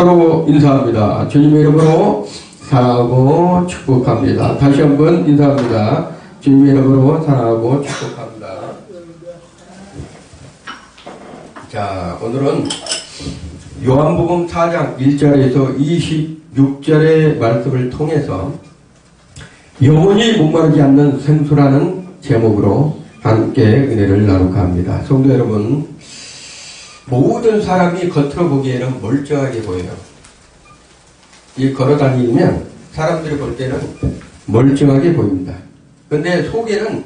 서로 인사합니다. 주님의 이름으로 사랑하고 축복합니다. 다시 한번 인사합니다. 주님의 이름으로 사랑하고 축복합니다. 자, 오늘은 요한복음 4장 1절에서 26절의 말씀을 통해서 영원히 목마르지 않는 생수라는 제목으로 함께 은혜를 나누고 합니다. 성도 여러분, 모든 사람이 겉으로 보기에는 멀쩡하게 보여요. 이 걸어다니면 사람들이 볼 때는 멀쩡하게 보입니다. 그런데 속에는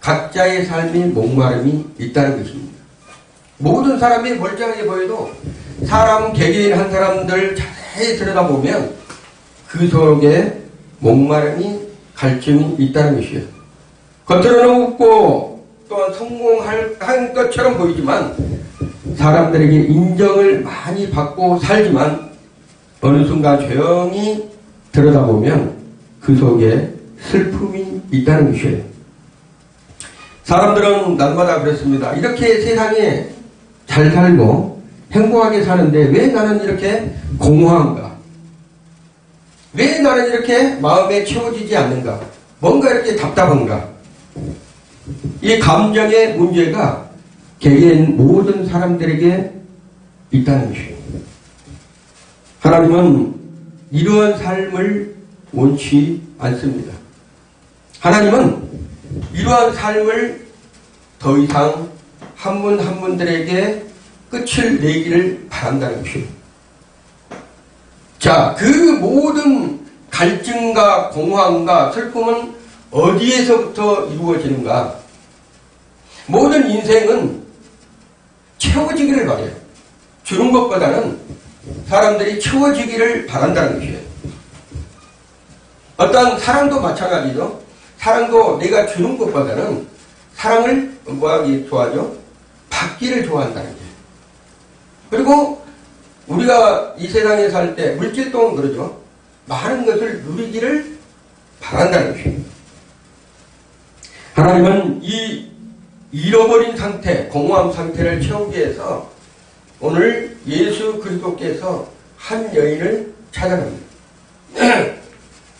각자의 삶이 목마름이 있다는 것입니다. 모든 사람이 멀쩡하게 보여도 사람 개개인 한 사람들 자세히 들여다보면 그 속에 목마름이 갈증이 있다는 것이에요. 겉으로는 웃고 또한 성공할 것처럼 보이지만 사람들에게 인정을 많이 받고 살지만 어느 순간 조용히 들여다보면 그 속에 슬픔이 있다는 것이에요. 사람들은 날마다 그랬습니다. 이렇게 세상에 잘 살고 행복하게 사는데 왜 나는 이렇게 공허한가? 왜 나는 이렇게 마음에 채워지지 않는가? 뭔가 이렇게 답답한가? 이 감정의 문제가 개개인 모든 사람들에게 있다는 것이에요. 하나님은 이러한 삶을 원치 않습니다. 하나님은 이러한 삶을 더 이상 한 분 한 분들에게 끝을 내기를 바란다는 것이에요. 자, 그 모든 갈증과 공허함과 슬픔은 어디에서부터 이루어지는가? 모든 인생은 채워지기를 바래요. 주는 것보다는 사람들이 채워지기를 바란다는 것이에요. 어떤 사랑도 마찬가지죠. 사랑도 내가 주는 것보다는 사랑을 뭐하기 좋아하죠? 받기를 좋아한다는 거예요. 그리고 우리가 이 세상에 살 때 물질동은 그러죠. 많은 것을 누리기를 바란다는 것이에요. 하나님은 이 잃어버린 상태, 공허함 상태를 채우기 위해서 오늘 예수 그리스도께서 한 여인을 찾아갑니다.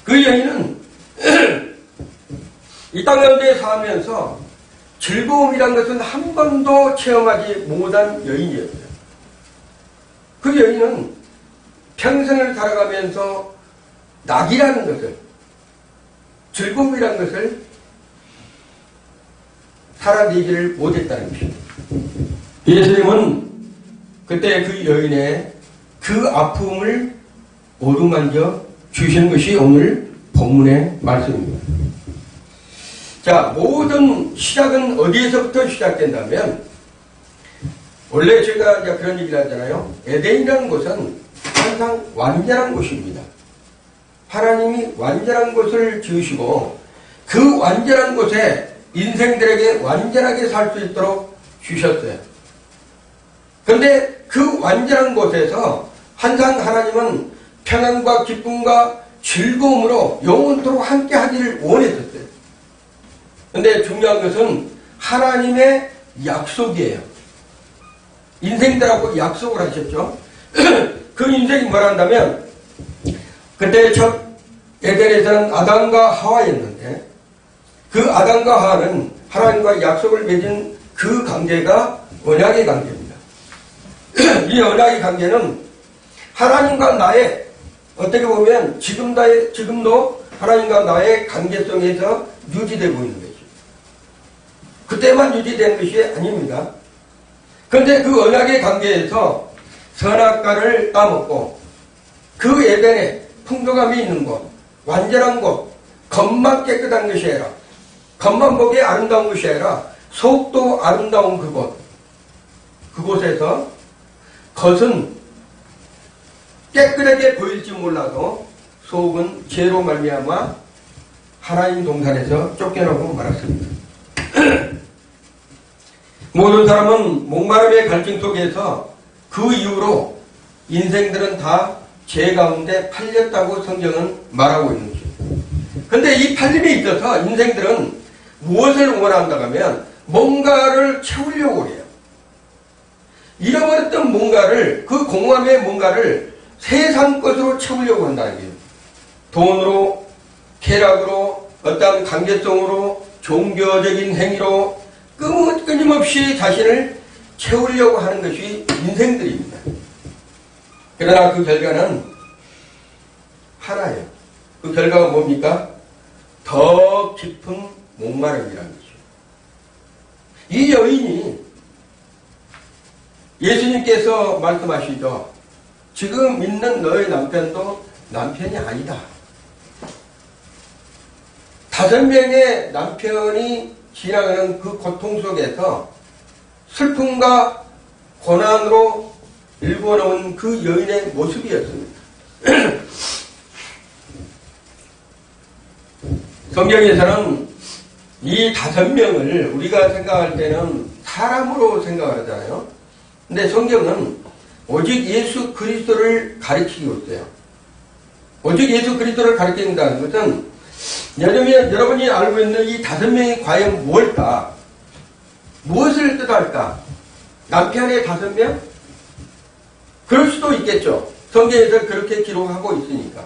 그 여인은 이 땅 가운데 살면서 즐거움이란 것은 한 번도 체험하지 못한 여인이었어요. 그 여인은 평생을 살아가면서 낙이라는 것을, 즐거움이라는 것을 살아내기를 못했다는 것입니다. 예수님은 그때 그 여인의 그 아픔을 어루만져 주시는 것이 오늘 본문의 말씀입니다. 자, 모든 시작은 어디에서부터 시작된다면 원래 제가 이제 그런 얘기를 하잖아요. 에덴이라는 곳은 항상 완전한 곳입니다. 하나님이 완전한 곳을 지으시고 그 완전한 곳에 인생들에게 완전하게 살 수 있도록 주셨어요. 그런데 그 완전한 곳에서 항상 하나님은 평안과 기쁨과 즐거움으로 영원토록 함께 하기를 원했었어요. 그런데 중요한 것은 하나님의 약속이에요. 인생들하고 약속을 하셨죠. 그 인생이 뭐란다면 그때 첫 에덴에서는 아담과 하와였는데 그 아담과 하와는 하나님과 약속을 맺은 그 관계가 언약의 관계입니다. 이 언약의 관계는 하나님과 나의 어떻게 보면 지금도 하나님과 나의 관계성에서 유지되고 있는 것이죠. 그때만 유지된 것이 아닙니다. 그런데 그 언약의 관계에서 선악과를 따먹고 그 에덴에 풍족함이 있는 곳, 완전한 곳, 겉만 깨끗한 것이 아니라 겉만 보기에 아름다운 것이 아니라 속도 아름다운 그곳에서 겉은 깨끗하게 보일지 몰라도 속은 죄로 말미암아 하나님 동산에서 쫓겨나고 말았습니다. 모든 사람은 목마름의 갈증 속에서 그 이후로 인생들은 다 죄 가운데 팔렸다고 성경은 말하고 있는 것입니다. 그런데 이 팔림에 있어서 인생들은 무엇을 원한다고 하면 뭔가를 채우려고 해요. 잃어버렸던 뭔가를, 그 공허함의 뭔가를 세상 것으로 채우려고 한다는 거예요. 돈으로, 쾌락으로, 어떤 관계성으로, 종교적인 행위로 끊임없이 자신을 채우려고 하는 것이 인생들입니다. 그러나 그 결과는 하나예요. 그 결과가 뭡니까? 더 깊은 목마름이라는 거죠. 이 여인이 예수님께서 말씀하시죠. 지금 있는 너의 남편도 남편이 아니다. 5명의 남편이 지나가는 그 고통 속에서 슬픔과 고난으로 일궈놓은 그 여인의 모습이었습니다. 성경에서는 이 5명을 우리가 생각할 때는 사람으로 생각을 하잖아요. 근데 성경은 오직 예수 그리스도를 가리키고 있어요. 오직 예수 그리스도를 가리킨다는 것은 여러분이 알고 있는 이 5명이 과연 뭘까? 무엇을 뜻할까? 남편의 5명? 그럴 수도 있겠죠. 성경에서 그렇게 기록하고 있으니까.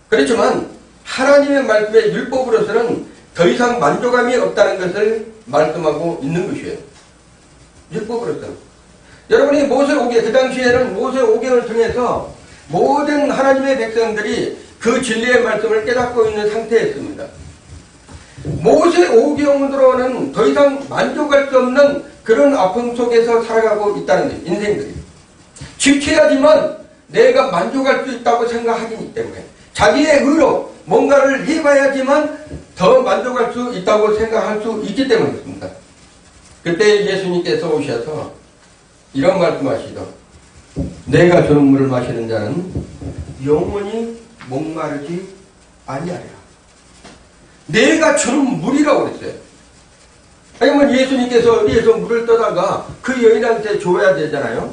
그렇지만 하나님의 말씀의 율법으로서는 더 이상 만족감이 없다는 것을 말씀하고 있는 것이에요. 율법으로서는. 여러분이 모세 오경, 그 당시에는 모세 오경을 통해서 모든 하나님의 백성들이 그 진리의 말씀을 깨닫고 있는 상태였습니다. 모세 오경으로는 더 이상 만족할 수 없는 그런 아픔 속에서 살아가고 있다는 거예요. 인생들이. 지켜야지만 내가 만족할 수 있다고 생각하기 때문에 자기의 의로 뭔가를 해봐야지만 더 만족할 수 있다고 생각할 수 있기 때문이었습니다. 그때 예수님께서 오셔서 이런 말씀하시죠. 내가 주는 물을 마시는 자는 영원히 목마르지 아니하리라. 내가 주는 물이라고 그랬어요. 아니면 예수님께서 어디에서 물을 떠다가 그 여인한테 줘야 되잖아요.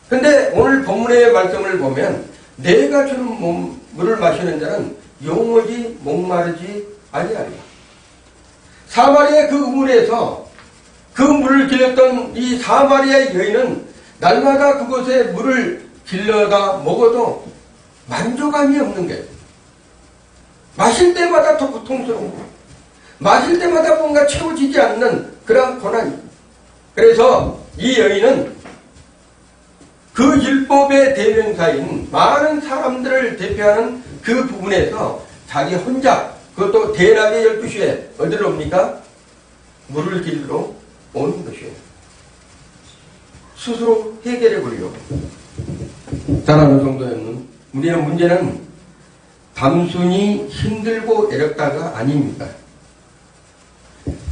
근데 오늘 본문의 말씀을 보면 내가 주는 물을 마시는 자는 영원히 목마르지 아니하리라. 사마리아 그 우물에서 그 물을 길렀던 이 사마리아의 여인은 날마다 그곳에 물을 길러다 먹어도 만족감이 없는 거예요. 마실 때마다 더 고통스러운 거예요. 마실 때마다 뭔가 채워지지 않는 그런 고난이. 그래서 이 여인은 그 율법의 대명사인 많은 사람들을 대표하는 그 부분에서 자기 혼자, 그것도 대낮에 12시에 어디로 옵니까? 물을 길러 오는 것이에요. 스스로 해결해 보려고. 잘하는 정도였는 우리는 문제는 단순히 힘들고 애롭다가 아닙니다.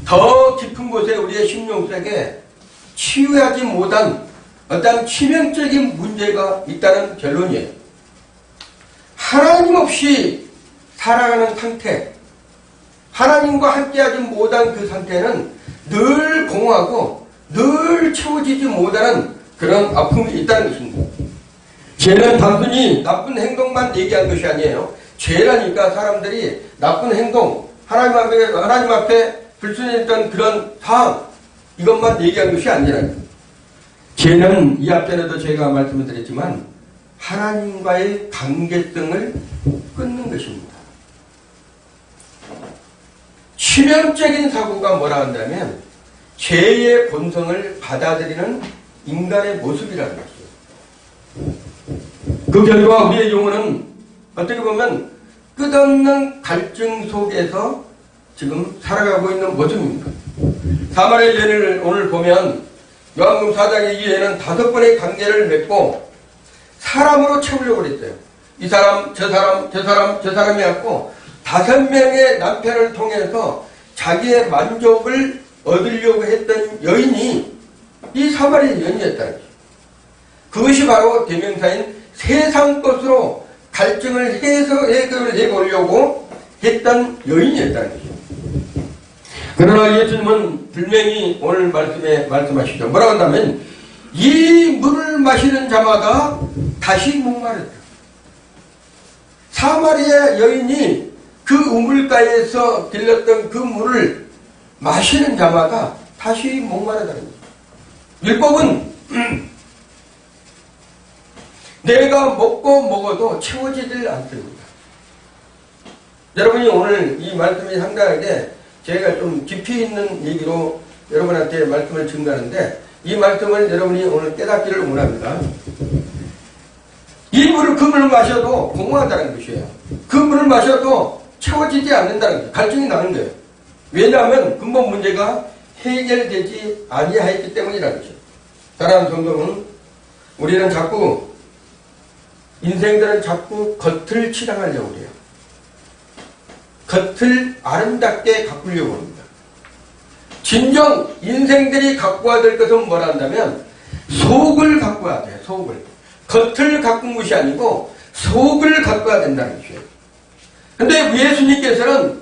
더 깊은 곳에 우리의 심령 속에 치유하지 못한 어떤 치명적인 문제가 있다는 결론이에요. 하나님 없이 살아가는 상태, 하나님과 함께하지 못한 그 상태는 늘 공허하고 늘 채워지지 못하는 그런 아픔이 있다는 것입니다. 죄는 단순히 나쁜 행동만 얘기한 것이 아니에요. 죄라니까 사람들이 나쁜 행동, 하나님 앞에 불순했던 그런 상황, 이것만 얘기한 것이 아니라 죄는 이 앞전에도 제가 말씀을 드렸지만 하나님과의 관계성을 끊는 것입니다. 치명적인 사고가 뭐라 한다면 죄의 본성을 받아들이는 인간의 모습이라는 것이에요. 그 결과 우리의 영혼은 어떻게 보면 끝없는 갈증 속에서 지금 살아가고 있는 모습입니다. 사마리아 여인을 오늘 보면 요한복음 4장의 이후에는 5번의 관계를 맺고 사람으로 채우려고 그랬어요. 이 사람, 저 사람, 저 사람, 저 사람이 갖고 5명의 남편을 통해서 자기의 만족을 얻으려고 했던 여인이 이 사마리아 여인이었다는 거죠. 그것이 바로 대명사인 세상 것으로 갈증을 해결을 해보려고 했던 여인이었다는 거죠. 그러나 예수님은 분명히 오늘 말씀에 말씀하시죠. 뭐라고 한다면 이 물을 마시는 자마다 다시 목마르다. 사마리아 여인이 그 우물가에서 길렀던 그 물을 마시는 자마다 다시 목마르다는 거죠. 율법은 내가 먹고 먹어도 채워지질 않습니다. 여러분이 오늘 이 말씀이 상당하게 제가 좀 깊이 있는 얘기로 여러분한테 말씀을 전가하는데 이 말씀을 여러분이 오늘 깨닫기를 원합니다. 이 물을 그 물을 마셔도 공허하다는 것이에요. 그 물을 마셔도 채워지지 않는다는 거예요. 갈증이 나는 거예요. 왜냐하면 근본 문제가 해결되지 아니하였기 때문이라는 거죠. 사랑하는 성도는 우리는 자꾸 인생들은 자꾸 겉을 치장하려고 해요. 겉을 아름답게 가꾸려고 합니다. 진정 인생들이 가꾸어야 될 것은 뭐라 한다면 속을 가꾸어야 돼요. 속을. 겉을 가꾼 것이 아니고 속을 가꾸어야 된다는 것이에요. 근데 예수님께서는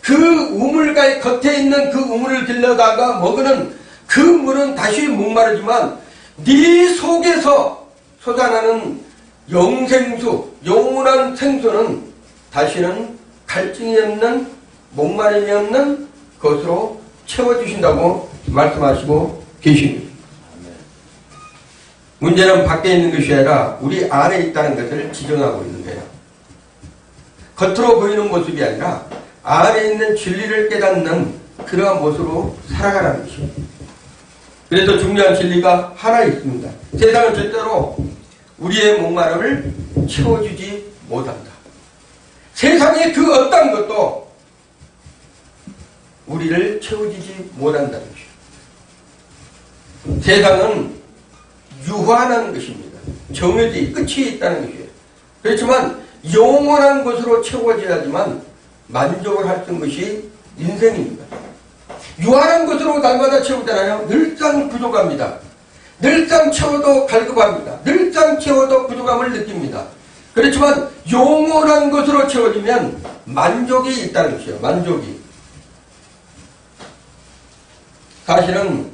그 우물가의 겉에 있는 그 우물을 들려다가 먹으는 그 물은 다시 목마르지만 네 속에서 솟아나는 영생수, 영원한 생수는 다시는 갈증이 없는 목마름이 없는 것으로 채워주신다고 말씀하시고 계십니다. 문제는 밖에 있는 것이 아니라 우리 안에 있다는 것을 지정하고 있는 거예요. 겉으로 보이는 모습이 아니라 안에 있는 진리를 깨닫는 그러한 모습으로 살아가라는 것입니다. 그래서 중요한 진리가 하나 있습니다. 세상은 절대로 우리의 목마름을 채워주지 못한다. 세상의 그 어떤 것도 우리를 채워주지 못한다는 것이에요. 세상은 유한한 것입니다. 정해지 끝이 있다는 것이에요. 그렇지만 영원한 것으로 채워져야지만 만족을 할 수 있는 것이 인생입니다. 유한한 것으로 날마다 채우잖아요. 늘상 부족합니다. 늘상 채워도 갈급합니다. 늘상 채워도 부족함을 느낍니다. 그렇지만 영원한 것으로 채워지면 만족이 있다는 것이에요. 만족이. 사실은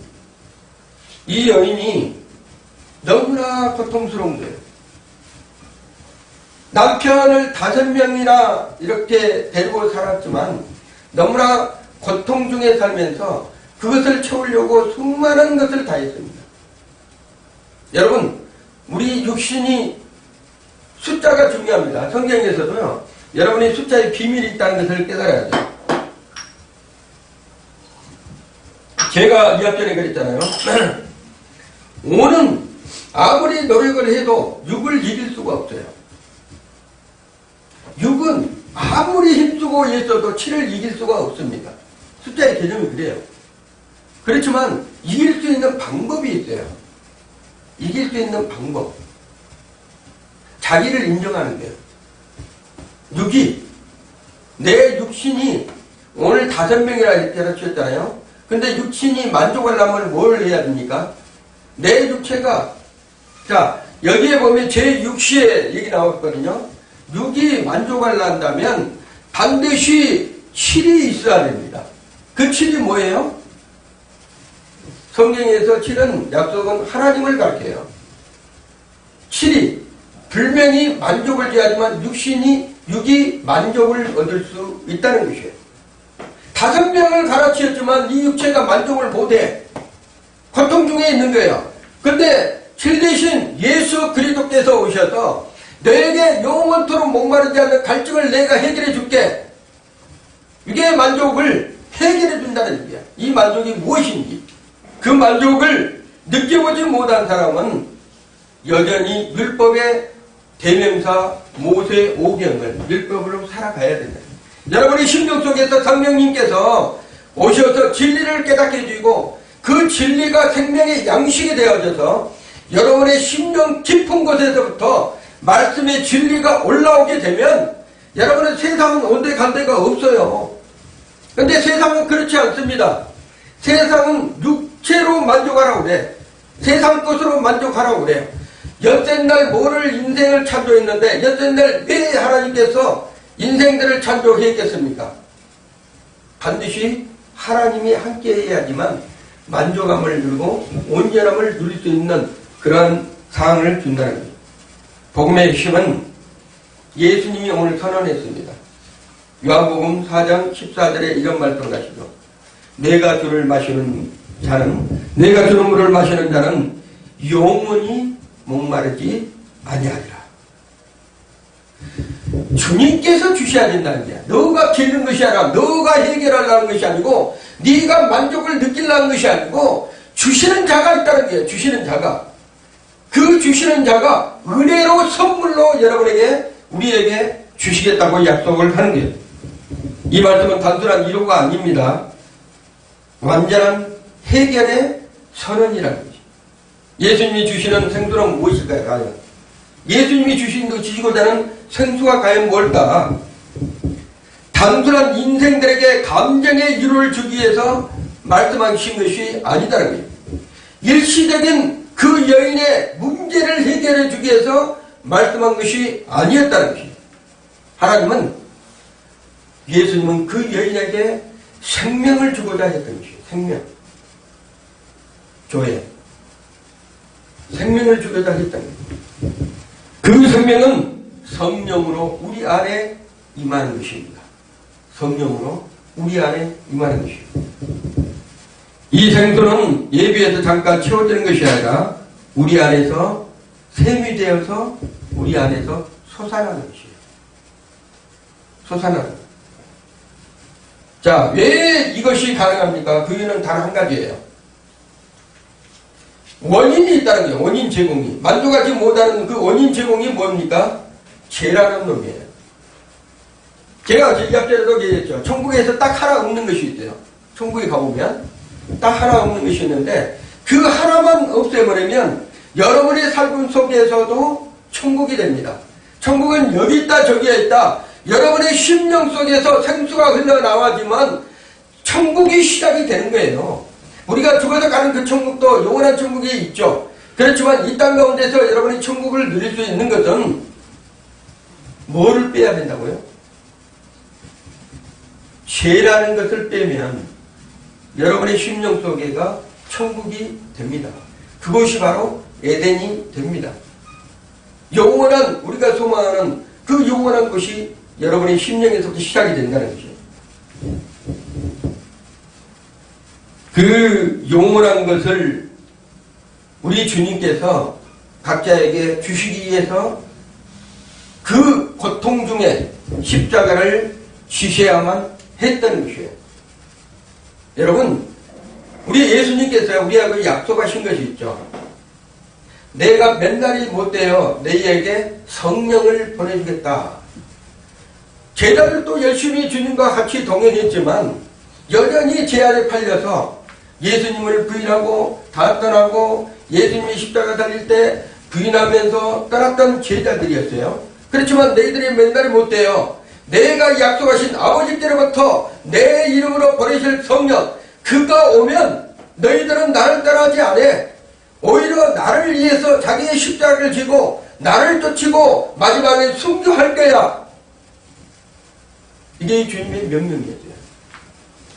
이 여인이 너무나 고통스러운 거예요. 남편을 5명이나 이렇게 데리고 살았지만 너무나 고통 중에 살면서 그것을 채우려고 수많은 것을 다 했습니다. 여러분, 우리 육신이 숫자가 중요합니다. 성경에서도요, 여러분이 숫자에 비밀이 있다는 것을 깨달아야 돼요. 제가 이 앞전에 그랬잖아요. 5는 아무리 노력을 해도 6을 이길 수가 없어요. 6은 아무리 힘쓰고 있어도 7을 이길 수가 없습니다. 숫자의 개념이 그래요. 그렇지만 이길 수 있는 방법이 있어요. 이길 수 있는 방법. 자기를 인정하는 거예요. 6이 내 육신이 오늘 5명이라 가르쳤잖아요. 근데 육신이 만족하려면 뭘 해야 됩니까? 내 육체가, 자, 여기에 보면 제6시에 얘기 나왔거든요. 6이 만족하려면 반드시 7이 있어야 됩니다. 그 7이 뭐예요? 성경에서 7은 약속은 하나님을 가르쳐요. 7이 불명이 만족을 줘야지만 6이 만족을 얻을 수 있다는 것이에요. 5명을 가르치었지만 이 육체가 만족을 못해. 고통 중에 있는 거예요. 근데 7 대신 예수 그리스도께서 오셔서 너에게 영원토록 목마르지 않는 갈증을 내가 해결해 줄게. 이게 만족을 해결해 준다는 얘기야. 이 만족이 무엇인지. 그 만족을 느껴보지 못한 사람은 여전히 율법의 대명사 모세 오경을 율법으로 살아가야 된다. 여러분의 심령 속에서 성령님께서 오셔서 진리를 깨닫게 해주고 그 진리가 생명의 양식이 되어져서 여러분의 심령 깊은 곳에서부터 말씀의 진리가 올라오게 되면 여러분은 세상은 온데 간데가 없어요. 근데 세상은 그렇지 않습니다. 세상은 육체로 만족하라고 그래. 세상 것으로 만족하라고 그래요. 여쨘날 뭐를 인생을 창조했는데 여쨘날 왜 하나님께서 인생들을 창조했겠습니까? 반드시 하나님이 함께 해야지만 만족함을 누리고 온전함을 누릴 수 있는 그러한 상황을 준다는 거예요. 복음의 핵심은 예수님이 오늘 선언했습니다. 요한복음 4장 14절에 이런 말씀을 하시죠. 내가 주는 물을 마시는 자는 영원히 목마르지 아니하리라. 주님께서 주셔야 된다는 거야. 너가 기르는 것이 아니라 너가 해결하려는 것이 아니고 네가 만족을 느끼려는 것이 아니고 주시는 자가 있다는 거예요. 주시는 자가. 그 주시는 자가 은혜로 선물로 여러분에게 우리에게 주시겠다고 약속을 하는 거예요. 이 말씀은 단순한 위로가 아닙니다. 완전한 해결의 선언이라는 거죠. 예수님이 주시는 생수는 무엇일까요? 과연 예수님이 주시고자 하는 생수가 과연 뭘까? 단순한 인생들에게 감정의 위로를 주기 위해서 말씀하신 것이 아니다라는 거예요. 일시적인 그 여인의 문제를 해결해 주기 위해서 말씀한 것이 아니었다는 것이에요. 하나님은, 예수님은 그 여인에게 생명을 주고자 했던 것이에요. 생명. 교회. 생명을 주고자 했던 거예요. 그 생명은 성령으로 우리 안에 임하는 것입니다. 성령으로 우리 안에 임하는 것입니다. 이 생수는 예비에서 잠깐 채워지는 것이 아니라 우리 안에서 샘이 되어서 우리 안에서 솟아나는 것이에요. 솟아나는. 자, 왜 이것이 가능합니까? 그 이유는 단 한 가지예요. 원인이 있다는 거예요. 원인 제공이. 만족하지 못하는 그 원인 제공이 뭡니까? 죄라는 놈이에요. 제가 앞전에도 얘기했죠. 천국에서 딱 하나 없는 것이 있어요. 천국에 가보면 딱 하나 없는 것이 있는데 그 하나만 없애버리면 여러분의 삶 속에서도 천국이 됩니다. 천국은 여기 있다 저기에 있다. 여러분의 심령 속에서 생수가 흘러나와지만 천국이 시작이 되는 거예요. 우리가 죽어서 가는 그 천국도 영원한 천국이 있죠. 그렇지만 이 땅 가운데서 여러분이 천국을 누릴 수 있는 것은 뭐를 빼야 된다고요? 죄라는 것을 빼면 여러분의 심령 속에가 천국이 됩니다. 그것이 바로 에덴이 됩니다. 영원한, 우리가 소망하는 그 영원한 것이 여러분의 심령에서부터 시작이 된다는 것이에요. 그 영원한 것을 우리 주님께서 각자에게 주시기 위해서 그 고통 중에 십자가를 지셔야만 했던 것이에요. 여러분, 우리 예수님께서 우리하고 약속하신 것이 있죠. 내가 맨날이 못되어 너희에게 성령을 보내주겠다. 제자들도 열심히 주님과 같이 동행했지만 여전히 제한에 팔려서 예수님을 부인하고 다 떠나고 예수님이 십자가 달릴 때 부인하면서 떠났던 제자들이었어요. 그렇지만 너희들이 맨날이 못돼요. 내가 약속하신 아버지께로부터 내 이름으로 보내실 성령, 그가 오면 너희들은 나를 떠나지 않아. 오히려 나를 위해서 자기의 십자가를 지고 나를 쫓고 마지막에 순교할 거야. 이게 주님의 명령이었어요.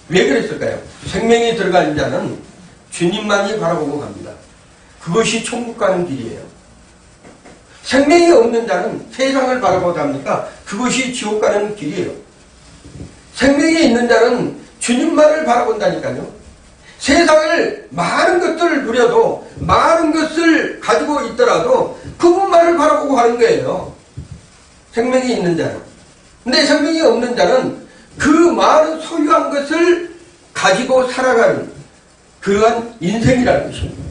왜 그랬을까요? 생명이 들어간 자는 주님만이 바라보고 갑니다. 그것이 천국 가는 길이에요. 생명이 없는 자는 세상을 바라보고 갑니까? 그것이 지옥 가는 길이에요. 생명이 있는 자는 주님만을 바라본다니까요. 세상을 많은 것들을 누려도 많은 것을 가지고 있더라도 그분만을 바라보고 가는 거예요. 생명이 있는 자는. 근데 생명이 없는 자는 그 많은 소유한 것을 가지고 살아가는 그러한 인생이라는 것입니다.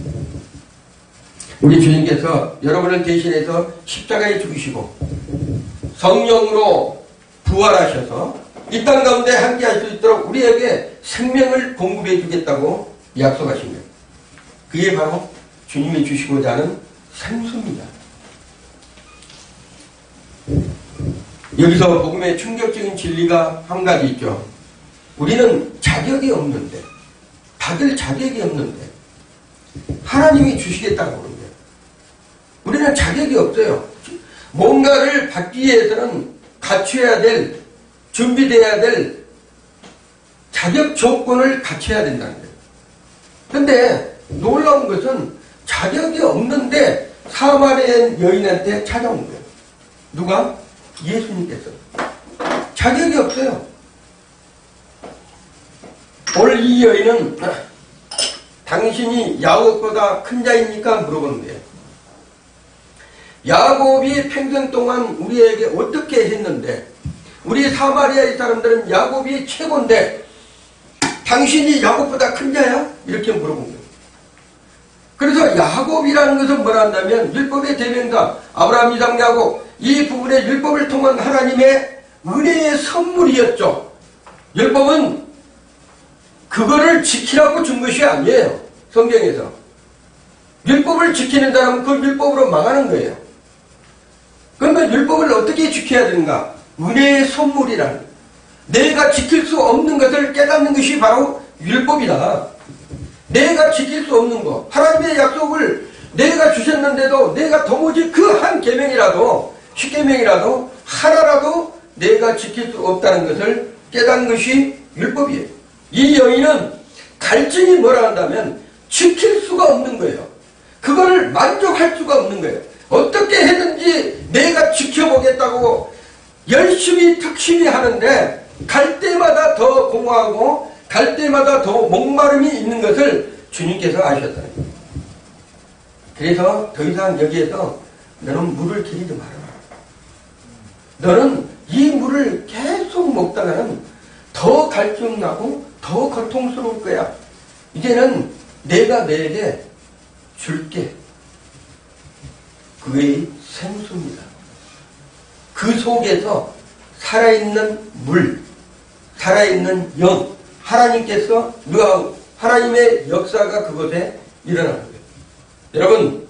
우리 주님께서 여러분을 대신해서 십자가에 죽으시고 성령으로 부활하셔서 이 땅 가운데 함께할 수 있도록 우리에게 생명을 공급해 주겠다고 약속하신 거예요. 그게 바로 주님이 주시고자 하는 생수입니다. 여기서 복음의 충격적인 진리가 한 가지 있죠. 우리는 자격이 없는데, 받을 자격이 없는데 하나님이 주시겠다고 그러는 거예요. 우리는 자격이 없어요. 뭔가를 받기 위해서는 갖춰야 될, 준비되어야 될 자격 조건을 갖춰야 된다는 거예요. 그런데 놀라운 것은 자격이 없는데 사마리아 여인한테 찾아온 거예요. 누가? 예수님께서. 자격이 없어요. 오늘 이 여인은 당신이 야곱보다 큰 자입니까? 물어보는 거예요. 야곱이 평생 동안 우리에게 어떻게 했는데, 우리 사마리아의 사람들은 야곱이 최고인데 당신이 야곱보다 큰 자야? 이렇게 물어본 거예요. 그래서 야곱이라는 것은 뭐라 한다면 율법의 대명사 아브라함, 이삭, 야곱, 이 부분의 율법을 통한 하나님의 은혜의 선물이었죠. 율법은 그거를 지키라고 준 것이 아니에요. 성경에서 율법을 지키는 사람은 그 율법으로 망하는 거예요. 그러면 율법을 어떻게 지켜야 되는가? 은혜의 선물이라는 거예요. 내가 지킬 수 없는 것을 깨닫는 것이 바로 율법이다. 내가 지킬 수 없는 것, 하나님의 약속을 내가 주셨는데도 내가 도무지 그 한 계명이라도, 10계명이라도 하나라도 내가 지킬 수 없다는 것을 깨닫는 것이 율법이에요. 이 여인은 갈증이 뭐라 한다면 지킬 수가 없는 거예요. 그거를 만족할 수가 없는 거예요. 어떻게 해든지 내가 지켜보겠다고 열심히 특심히 하는데 갈 때마다 더 공허하고 갈 때마다 더 목마름이 있는 것을 주님께서 아셨다는 거예요. 그래서 더 이상 여기에서 너는 물을 기르지 말아라. 너는 이 물을 계속 먹다가는 더 갈증 나고 더 고통스러울 거야. 이제는 내가 너에게 줄게. 그의 생수입니다. 그 속에서 살아있는 물, 살아있는 영, 하나님께서 하나님의 역사가 그곳에 일어나는 거예요. 여러분,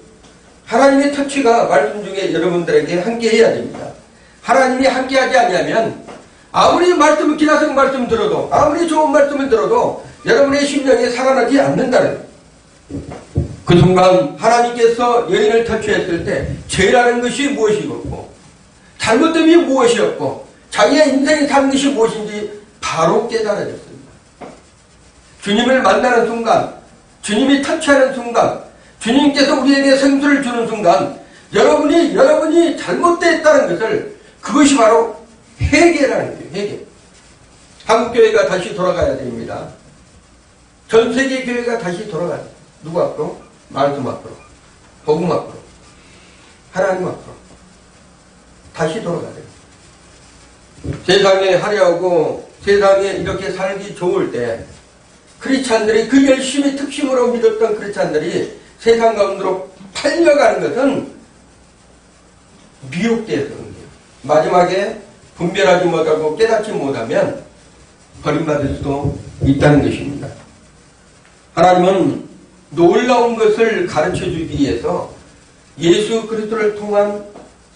하나님의 터치가 말씀 중에 여러분들에게 함께해야 됩니다. 하나님이 함께하지 않냐면 아무리 말씀을 기나성 말씀 들어도 아무리 좋은 말씀을 들어도 여러분의 심령에 살아나지 않는다는 거예요. 그 순간 하나님께서 여인을 터치했을 때 죄라는 것이 무엇이었고 잘못됨이 무엇이었고 자기의 인생이 사는 것이 무엇인지 바로 깨달아졌습니다. 주님을 만나는 순간, 주님이 터치하는 순간, 주님께서 우리에게 생수를 주는 순간 여러분이 잘못됐다는 것을, 그것이 바로 회개라는 거예요. 회개. 한국교회가 다시 돌아가야 됩니다. 전 세계 교회가 다시 돌아가야 돼요. 누구 앞으로? 말씀 앞으로, 복음 앞으로, 하나님 앞으로 다시 돌아가야 돼요. 세상에 화려하고 세상에 이렇게 살기 좋을 때 크리스찬들이 그 열심히 특심으로 믿었던 크리스찬들이 세상 가운데로 팔려가는 것은 미혹돼서 그런 거예요. 마지막에 분별하지 못하고 깨닫지 못하면 버림받을 수도 있다는 것입니다. 하나님은 놀라운 것을 가르쳐주기 위해서 예수 그리스도를 통한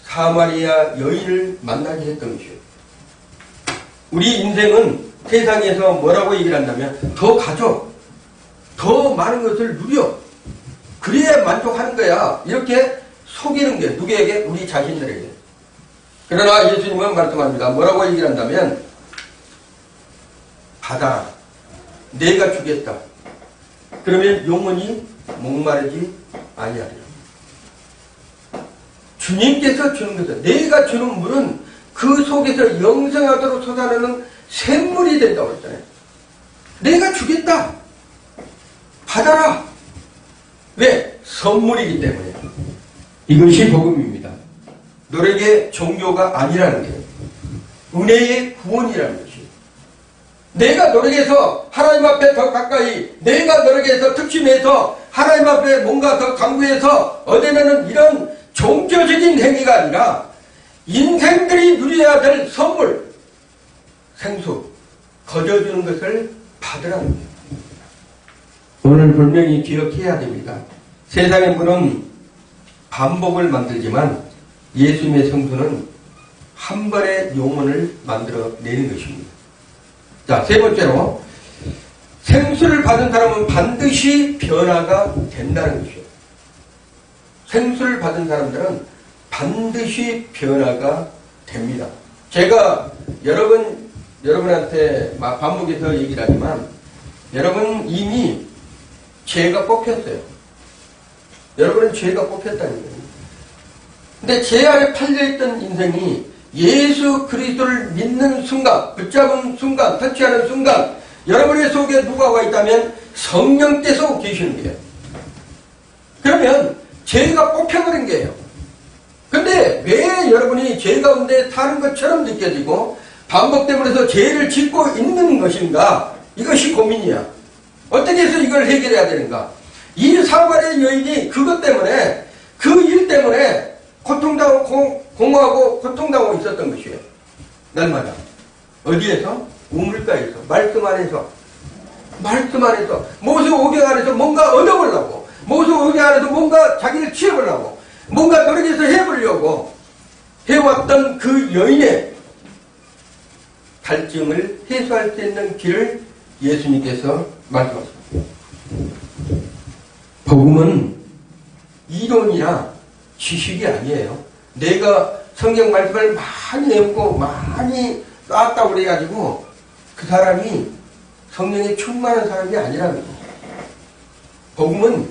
사마리아 여인을 만나게 했던 것이에요. 우리 인생은 세상에서 뭐라고 얘기를 한다면 더 가져, 더 많은 것을 누려, 그래야 만족하는 거야, 이렇게 속이는 게 누구에게? 우리 자신들에게. 그러나 예수님은 말씀합니다. 뭐라고 얘기를 한다면 받아라, 내가 주겠다. 그러면 영원히 목마르지 아니하리라. 주님께서 주는 것은, 내가 주는 물은 그 속에서 영생하도록 솟아나는 샘물이 된다고 했잖아요. 내가 주겠다. 받아라. 왜? 선물이기 때문에. 이것이 복음입니다. 너에게 종교가 아니라는 게 은혜의 구원이라는 것이. 내가 너에게서 하나님 앞에 더 가까이, 내가 너에게서 특심해서 하나님 앞에 뭔가 더 강구해서 얻어내는 이런 종교적인 행위가 아니라 인생들이 누려야 될 선물, 생수, 거저주는 것을 받으라는 거예요. 오늘 분명히 기억해야 됩니다. 세상의 물은 반복을 만들지만 예수님의 생수는 한 번의 영혼을 만들어내는 것입니다. 자, 세 번째로 생수를 받은 사람은 반드시 변화가 된다는 것이에요. 생수를 받은 사람들은 반드시 변화가 됩니다. 제가 여러분한테 반복해서 얘기를 하지만 여러분 이미 죄가 뽑혔어요. 여러분은 죄가 뽑혔다는 거예요. 근데 죄 안에 팔려있던 인생이 예수 그리스도를 믿는 순간, 붙잡은 순간, 터치하는 순간 여러분의 속에 누가 와 있다면 성령께서 계시는 거예요. 그러면 죄가 뽑혀버린 거예요. 근데 왜 여러분이 죄 가운데 사는 것처럼 느껴지고 반복되고 해서 죄를 짓고 있는 것인가? 이것이 고민이야. 어떻게 해서 이걸 해결해야 되는가? 이 사마리아 여인이 그것 때문에, 그 일 때문에 고통당하고 공허하고 고통당하고 있었던 것이에요. 날마다. 어디에서? 우물가에서, 말씀 안에서, 모세오경 안에서 뭔가 얻어보려고, 모세오경 안에서 뭔가 자기를 취해보려고, 뭔가 노력해서 해보려고 해왔던 그 여인의 갈증을 해소할 수 있는 길을 예수님께서 말씀하십니다. 복음은 이론이나 지식이 아니에요. 내가 성경 말씀을 많이 외우고 많이 쌓았다고 그래가지고 그 사람이 성령에 충만한 사람이 아니라는 거예요. 복음은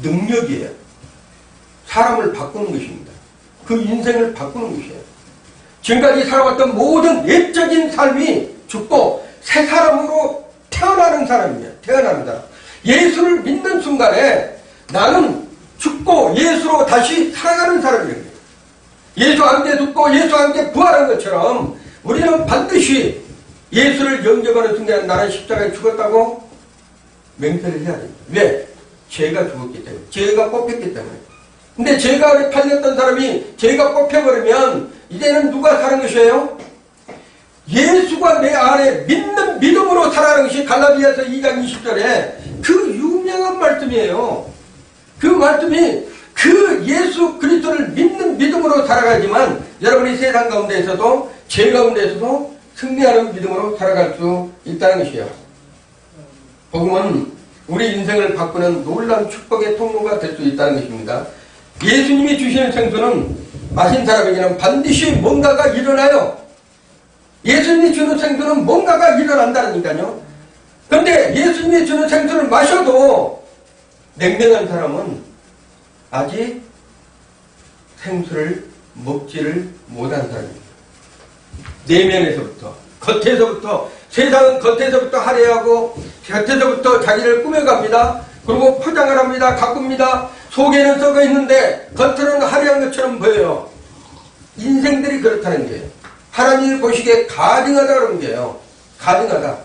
능력이에요. 사람을 바꾸는 것입니다. 그 인생을 바꾸는 것이에요. 지금까지 살아왔던 모든 옛적인 삶이 죽고 새 사람으로 태어나는 사람이에요. 태어나는 사람. 예수를 믿는 순간에 나는 죽고 예수로 다시 살아가는 사람이에요. 예수와 함께 죽고 예수와 함께 부활한 것처럼 우리는 반드시 예수를 영접하는 순간 나는 십자가에 죽었다고 맹세를 해야 됩니다. 왜? 죄가 죽었기 때문에. 죄가 뽑혔기 때문에. 근데 죄가 팔렸던 사람이 죄가 뽑혀버리면 이제는 누가 사는 것이에요? 예수가 내 안에 믿는 믿음으로 살아가는 것이 갈라디아서 2장 20절에 그 유명한 말씀이에요. 그 말씀이 그 예수 그리스도를 믿는 믿음으로 살아가지만 여러분이 세상 가운데에서도 죄 가운데에서도 승리하는 믿음으로 살아갈 수 있다는 것이에요. 복음은 우리 인생을 바꾸는 놀라운 축복의 통로가 될 수 있다는 것입니다. 예수님이 주시는 생수는 마신 사람에게는 반드시 뭔가가 일어나요. 예수님이 주는 생수는 뭔가가 일어난다니까요. 그런데 예수님이 주는 생수를 마셔도 냉랭한 사람은 아직 생수를 먹지를 못한 사람입니다. 내면에서부터, 겉에서부터, 세상은 겉에서부터 할애하고 겉에서부터 자기를 꾸며갑니다. 그리고 포장을 합니다. 가꿉니다. 속에는 썩어 있는데 겉으로는 화려한 것처럼 보여요. 인생들이 그렇다는 거예요. 하나님이 보시기에 가증하다 그런 거예요. 가증하다.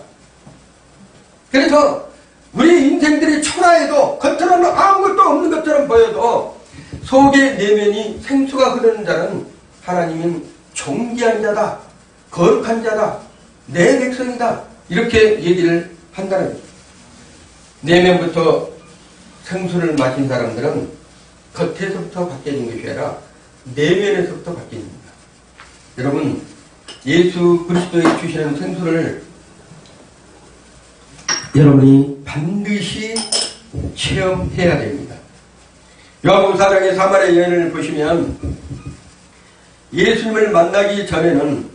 그래서 우리 인생들이 초라해도 겉으로는 아무것도 없는 것처럼 보여도 속의 내면이 생수가 흐르는 자는 하나님은 존귀한 자다. 거룩한 자다. 내 백성이다. 이렇게 얘기를 한다는 거예요. 내면부터 생수를 마신 사람들은 겉에서부터 바뀌는 것이 아니라 내면에서부터 바뀝니다. 여러분, 예수 그리스도의 주시는 생수를 여러분이 반드시 체험해야 됩니다. 요한복음 4장의 사마리아 여인을 보시면 예수님을 만나기 전에는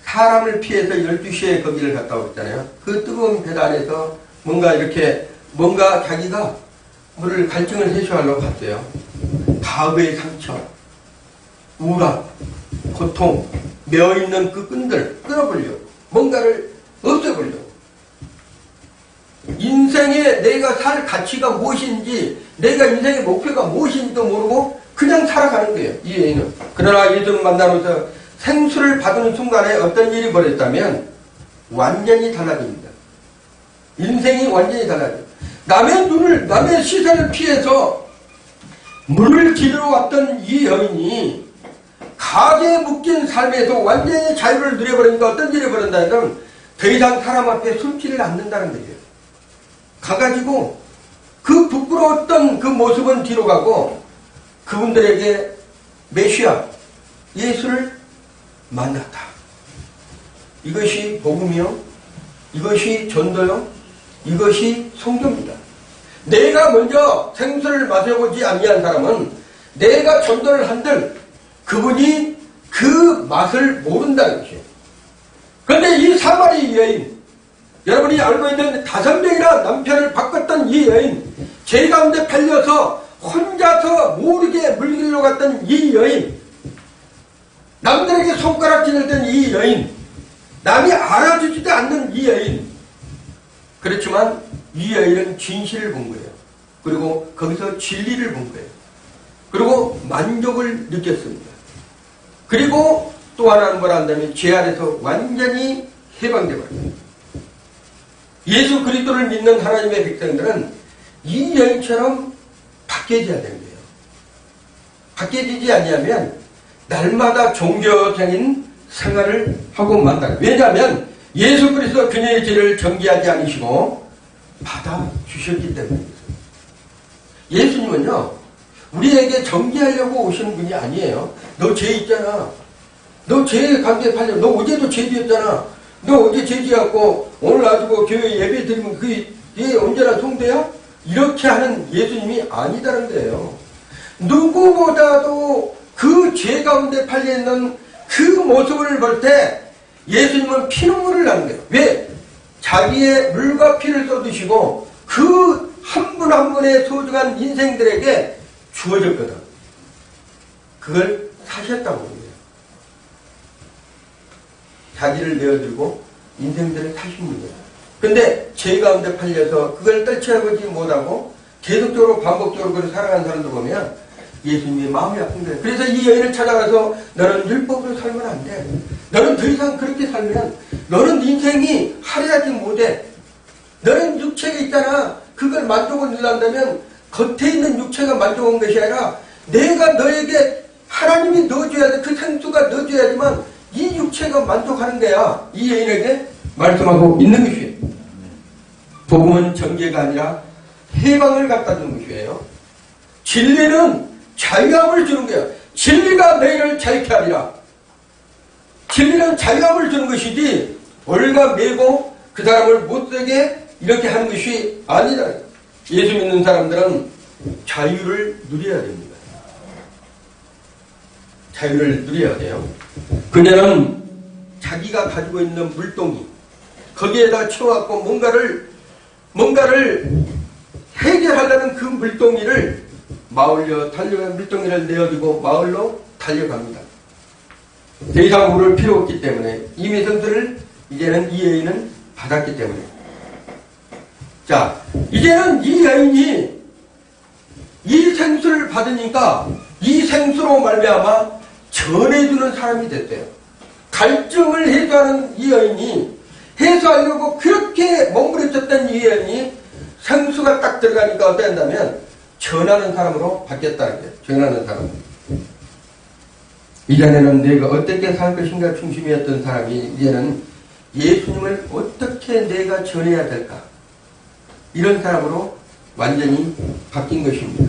사람을 피해서 12시에 거기를 갔다 오셨잖아요. 그 뜨거운 배 안에서 뭔가 자기가 물을 갈증을 해소하려고 갔어요. 가업의 상처, 우락, 고통, 메어있는 그 끈들 끊어보려고, 뭔가를 없애보려고. 인생에 내가 살 가치가 무엇인지, 내가 인생의 목표가 무엇인지도 모르고 그냥 살아가는 거예요, 이 여인은. 그러나 예수를 만나면서 생수를 받는 순간에 어떤 일이 벌어졌다면 완전히 달라집니다. 인생이 완전히 달라져요. 남의 시선을 피해서 물을 기르러 왔던 이 여인이 가게에 묶인 삶에서 완전히 자유를 누려버리니까 어떤 일이 벌어진다면 더 이상 사람 앞에 숨지를 않는다는 거예요. 가가지고 그 부끄러웠던 그 모습은 뒤로 가고 그분들에게 메시아 예수를 만났다. 이것이 복음이요, 이것이 전도요, 이것이 성도입니다. 내가 먼저 생수를 마셔보지 아니한 사람은 내가 전도를 한들 그분이 그 맛을 모른다는 것이에요. 그런데 이 사마리 여인, 여러분이 알고 있는 5명이나 남편을 바꿨던 이 여인, 죄 가운데 팔려서 혼자서 모르게 물길로 갔던 이 여인, 남들에게 손가락질했던 이 여인, 남이 알아주지도 않는 이 여인, 그렇지만 이 여인은 진실을 본 거예요. 그리고 거기서 진리를 본 거예요. 그리고 만족을 느꼈습니다. 그리고 또 하나는 뭐라 한다면 죄 아래서 완전히 해방되어버려요. 예수 그리스도를 믿는 하나님의 백성들은 이 여인처럼 바뀌어져야 되는 거예요. 바뀌어지지 않으면 날마다 종교적인 생활을 하고 만다. 왜냐하면 예수 그리스도 그녀의 죄를 정죄하지 않으시고 받아주셨기 때문입니다. 예수님은요, 우리에게 정죄하려고 오시는 분이 아니에요. 너 죄 있잖아. 너 죄에 관계 팔려. 너 어제도 죄지었잖아. 너 어제 죄지었고 오늘 놔두고 교회 예배 드리면 그게 언제나 통돼요? 이렇게 하는 예수님이 아니다는 거예요. 누구보다도 그 죄 가운데 팔려있는 그 모습을 볼 때 예수님은 피눈물을 나는 거예요. 왜? 자기의 물과 피를 쏟으시고 그 한 분 한 분의 소중한 인생들에게 주어졌거든. 그걸 사셨다고 합니다. 자기를 내어들고 인생들을 사신 분이에요. 근데 죄 가운데 팔려서 그걸 떨쳐보지 못하고 계속적으로 반복적으로 그걸 살아가는 사람들 보면 예수님이 마음이 아픈 거예요. 그래서 이 여인을 찾아가서 너는 율법으로 살면 안 돼. 너는 더 이상 그렇게 살면 너는 인생이 화려하지 못해. 너는 육체가 있잖아. 그걸 만족을 누린다면 겉에 있는 육체가 만족한 것이 아니라 내가 너에게 하나님이 넣어줘야 돼. 그 생수가 넣어줘야지만 이 육체가 만족하는 거야. 이 여인에게 말씀하고 있는 것이에요. 복음은 정죄가 아니라 해방을 갖다 주는 것이에요. 진리는 자유함을 주는 거야. 진리가 너희를 자유케 하리라. 진리는 자유함을 주는 것이지 올가매고 그 사람을 못되게 이렇게 하는 것이 아니다. 예수 믿는 사람들은 자유를 누려야 됩니다. 자유를 누려야 돼요. 그녀는 자기가 가지고 있는 물동이 거기에다 채워갖고 뭔가를 해결하려는 그 물동이를 마을로 달려간 물동이를 내어주고 마을로 달려갑니다. 더 이상 물을 필요 없기 때문에 이미 생수를 이제는 이 여인은 받았기 때문에. 자, 이제는 이 여인이 이 생수를 받으니까 이 생수로 말미암아 전해주는 사람이 됐어요. 갈증을 해소하는 이 여인이 해소하려고 그렇게 몸부림쳤던 이 여인이 생수가 딱 들어가니까 어떻게 한다면 전하는 사람으로 바뀌었다는 거예요. 전하는 사람. 이전에는 내가 어떻게 살 것인가 중심이었던 사람이 이제는 예수님을 어떻게 내가 전해야 될까? 이런 사람으로 완전히 바뀐 것입니다.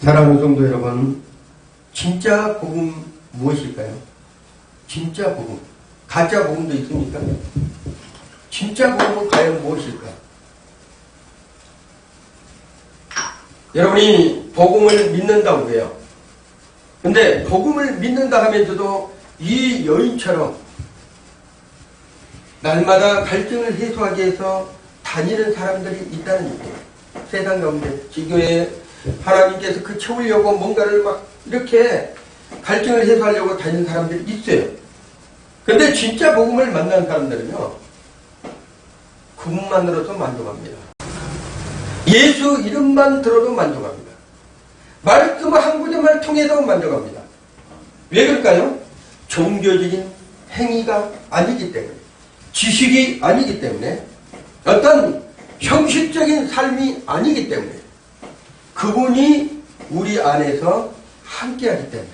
사랑하는 성도 여러분, 진짜 복음 무엇일까요? 진짜 복음. 가짜 복음도 있습니까? 진짜 복음은 과연 무엇일까? 여러분이 복음을 믿는다고 해요. 근데 복음을 믿는다 하면서도 이 여인처럼 날마다 갈증을 해소하기 위해서 다니는 사람들이 있다는 얘기예요. 세상 가운데 지교에 하나님께서 그 채우려고 뭔가를 막 이렇게 갈증을 해소하려고 다니는 사람들이 있어요. 근데 진짜 복음을 만난 사람들은요, 그분만으로도 만족합니다. 예수 이름만 들어도 만족합니다. 말씀 한 구절만 통해도 만족합니다. 왜 그럴까요? 종교적인 행위가 아니기 때문에, 지식이 아니기 때문에, 어떤 형식적인 삶이 아니기 때문에, 그분이 우리 안에서 함께하기 때문에,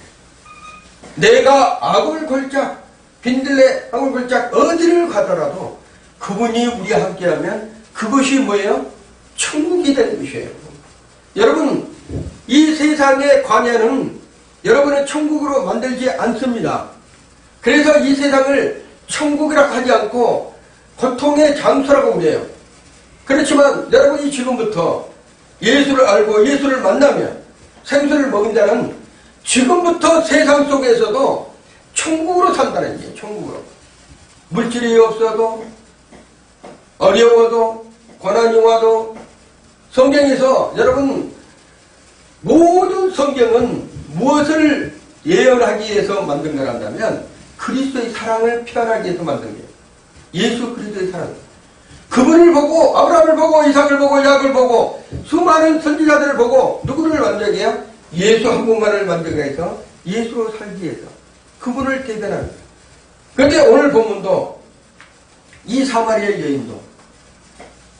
내가 악을 골짝 빈들레 악을 골짝 어디를 가더라도 그분이 우리와 함께하면 그것이 뭐예요? 천국이 되는 것이에요. 여러분, 이 세상의 광야는 여러분의 천국으로 만들지 않습니다. 그래서 이 세상을 천국이라고 하지 않고 고통의 장소라고 그래요. 그렇지만 여러분이 지금부터 예수를 알고 예수를 만나면 생수를 먹은 자는 지금부터 세상 속에서도 천국으로 산다는 얘기예요. 천국으로. 물질이 없어도, 어려워도, 고난이 와도, 성경에서 여러분 모든 성경은 무엇을 예언하기 위해서 만든 거란다면 그리스도의 사랑을 표현하기 위해서 만든 거예요. 예수 그리스도의 사랑. 그분을 보고 아브라함을 보고 이삭을 보고 야곱을 보고 수많은 선지자들을 보고 누구를 만들기 위해요? 예수 한 분만을 만들기 위해서 예수로 살기 위해서 그분을 대변합니다. 그런데 오늘 본문도 이 사마리아 여인도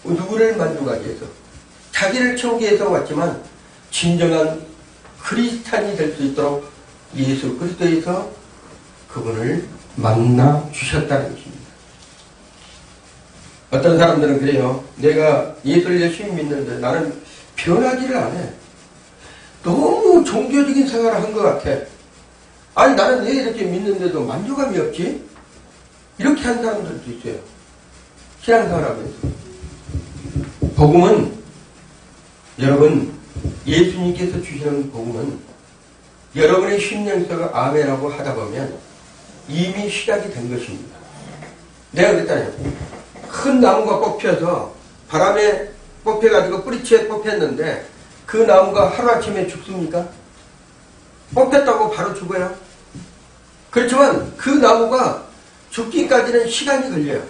누구를 만족하기 위해서 자기를 채우기 위해서 왔지만 진정한 크리스찬이 될 수 있도록 예수 그리스도에서 그분을 만나 주셨다는 것입니다. 어떤 사람들은 그래요. 내가 예수를 열심히 믿는데 나는 변하지를 않아. 너무 종교적인 생활을 한 것 같아. 아니 나는 왜 이렇게 믿는데도 만족감이 없지? 이렇게 한 사람들도 있어요. 신앙생활하면서. 복음은 여러분 예수님께서 주시는 복음은 여러분의 심령속을 아멘하고 하다 보면 이미 시작이 된 것입니다. 내가 그랬잖아요. 큰 나무가 뽑혀서 바람에 뽑혀가지고 뿌리채에 뽑혔는데 그 나무가 하루아침에 죽습니까? 뽑혔다고 바로 죽어요. 그렇지만 그 나무가 죽기까지는 시간이 걸려요.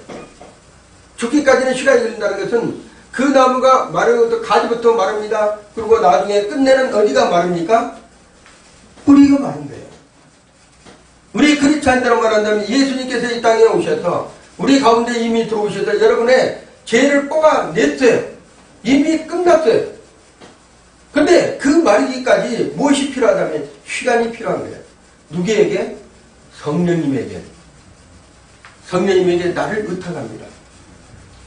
죽기까지는 시간이 걸린다는 것은 그 나무가 마르고 가지부터 마릅니다. 그리고 나중에 끝내는 어디가 마릅니까? 뿌리가 마른 거예요. 우리 크리스찬대로 말한다면 예수님께서 이 땅에 오셔서 우리 가운데 이미 들어오셔서 여러분의 죄를 뽑아냈어요. 이미 끝났어요. 근데 그 마르기까지 무엇이 필요하다면 시간이 필요한 거예요. 누구에게? 성령님에게. 성령님에게 나를 의탁합니다.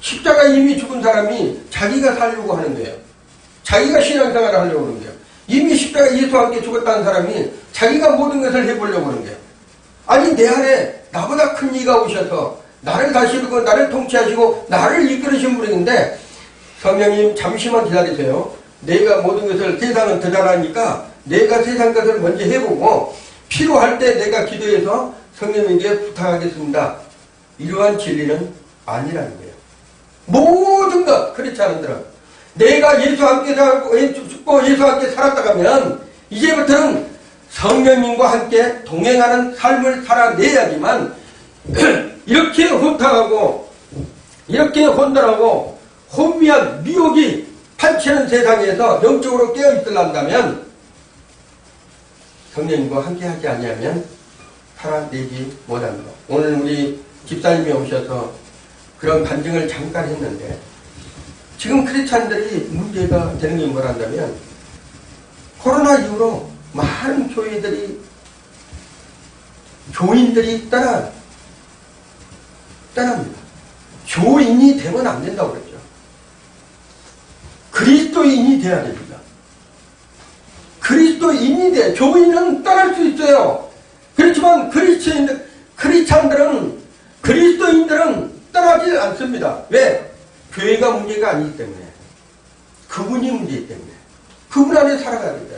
십자가 이미 죽은 사람이 자기가 살려고 하는 거예요. 자기가 신앙생활을 하려고 하는 거예요. 이미 십자가 예수와 함께 죽었다는 사람이 자기가 모든 것을 해보려고 하는 거예요. 아니 내 안에 나보다 큰 이가 오셔서 나를 다스리고 나를 통치하시고 나를 이끌으신 분인데 성령님 잠시만 기다리세요. 내가 모든 것을 세상은 더 잘하니까 내가 세상 것을 먼저 해보고 필요할 때 내가 기도해서 성령님께 부탁하겠습니다. 이러한 진리는 아니라는 거예요. 모든 것 크리스찬들은 내가 예수와 함께 죽고 예수와 함께 살았다 가면 이제부터는 성령님과 함께 동행하는 삶을 살아내야지만 이렇게 혼탁하고 이렇게 혼돈하고 혼미한 미혹이 판치는 세상에서 영적으로 깨어있으려면 성령님과 함께 하지 아니하면 살아내지 못합니다. 오늘 우리 집사님이 오셔서 그런 간증을 잠깐 했는데 지금 크리스찬들이 문제가 되는 게 뭐란다면 코로나 이후로 많은 교회들이 교인들이 떠납니다. 교인이 되면 안 된다고 그랬죠. 그리스도인이 돼야 됩니다. 그리스도인이 돼. 교인은 떠날 수 있어요. 그렇지만 크리스찬들은 그리스도인들은 떠나지 않습니다. 왜? 교회가 문제가 아니기 때문에. 그분이 문제이기 때문에. 그분 안에 살아가야 됩니다.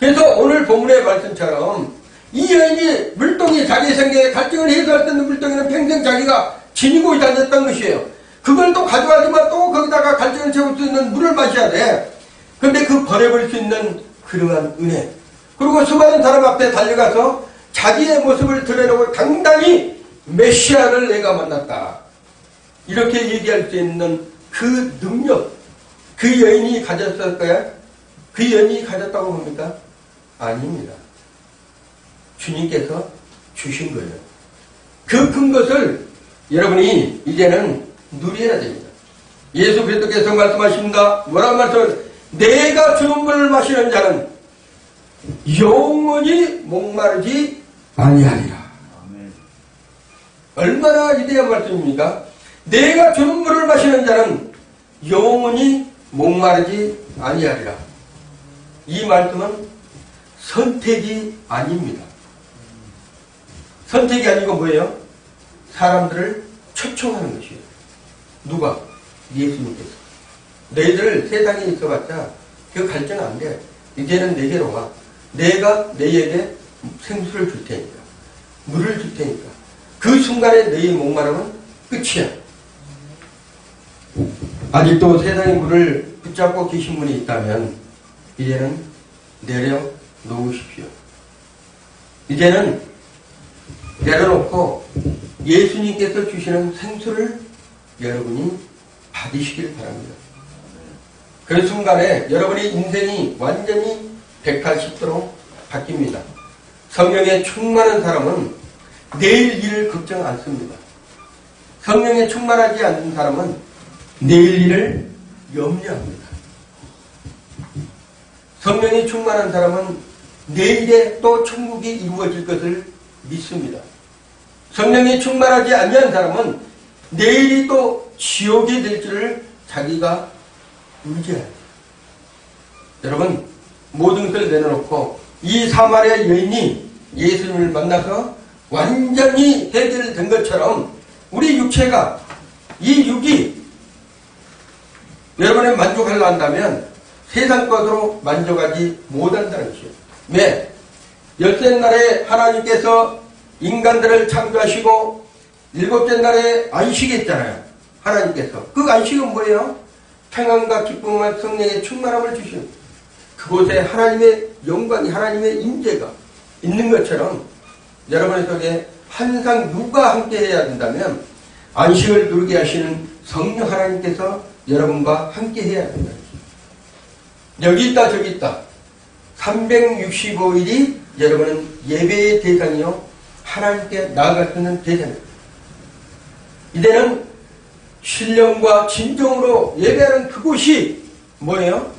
그래서 오늘 본문의 말씀처럼 이 여인이 물동이 자기 생계에 갈증을 해소할 수 있는 물동이는 평생 자기가 지니고 다녔던 것이에요. 그걸 또 가져가지만 또 거기다가 갈증을 채울 수 있는 물을 마셔야 돼. 근데 그 버려볼 수 있는 그러한 은혜. 그리고 수많은 사람 앞에 달려가서 자기의 모습을 드러내고 당당히 메시아를 내가 만났다. 이렇게 얘기할 수 있는 그 능력, 그 여인이 가졌을까요? 그 여인이 가졌다고 봅니까? 아닙니다. 주님께서 주신 거예요. 그 큰 것을 여러분이 이제는 누려야 됩니다. 예수 그리스도께서 말씀하십니다. 뭐라고 말씀을? 내가 주는 물을 마시는 자는 영원히 목마르지 아니하리라. 얼마나 위대한 말씀입니까? 내가 주는 물을 마시는 자는 영원히 목마르지 아니하리라. 이 말씀은 선택이 아닙니다. 선택이 아니고 뭐예요? 사람들을 초청하는 것이에요. 누가? 예수님께서. 너희들 세상에 있어봤자 그 갈증 안 돼. 이제는 내게로 와. 내가 너희에게 생수를 줄 테니까. 물을 줄 테니까. 그 순간에 너희 목마름은 끝이야. 아직도 세상의 물을 붙잡고 계신 분이 있다면 이제는 내려놓으십시오. 이제는 내려놓고 예수님께서 주시는 생수를 여러분이 받으시길 바랍니다. 그 순간에 여러분의 인생이 완전히 180도로 바뀝니다. 성령에 충만한 사람은 내일 일을 걱정 않습니다. 성령에 충만하지 않는 사람은 내일 일을 염려합니다. 성령에 충만한 사람은 내일에 또 천국이 이루어질 것을 믿습니다. 성령에 충만하지 않는 사람은 내일이 또 지옥이 될 줄을 자기가 의지합니다. 여러분, 모든 것을 내려놓고 이 사마리아 여인이 예수님을 만나서 완전히 해결된 것처럼 우리 육체가, 이 육이 여러분의 만족하려 한다면 세상 것으로 만족하지 못한다는 것이요. 왜? 열째 날에 하나님께서 인간들을 창조하시고 일곱째 날에 안식했잖아요. 하나님께서. 그 안식은 뭐예요? 평안과 기쁨과 성령의 충만함을 주신, 그곳에 하나님의 영광이, 하나님의 임재가 있는 것처럼 여러분의 속에 항상 누가 함께 해야 된다면 안식을 누리게 하시는 성령 하나님께서 여러분과 함께 해야 된다. 여기 있다 저기 있다 365일이 여러분은 예배의 대상이요 하나님께 나아갈 수 있는 대상입니다. 이제는 신령과 진정으로 예배하는 그곳이 뭐예요?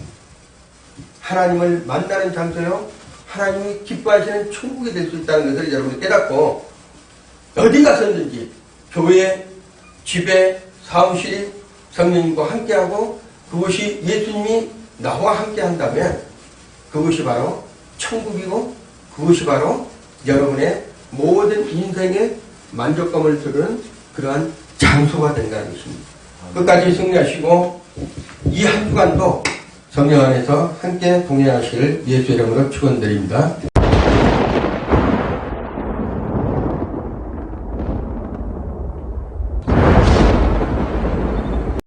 하나님을 만나는 장소요, 하나님이 기뻐하시는 천국이 될 수 있다는 것을 여러분이 깨닫고 어디 가서든지 교회, 집에, 사무실, 성령님과 함께하고 그것이 예수님이 나와 함께한다면 그것이 바로 천국이고 그것이 바로 여러분의 모든 인생의 만족감을 주는 그러한 장소가 된다는 것입니다. 끝까지 승리하시고 이 한 주간도 성령 안에서 함께 동행하시기를 예수 이름으로 축원드립니다.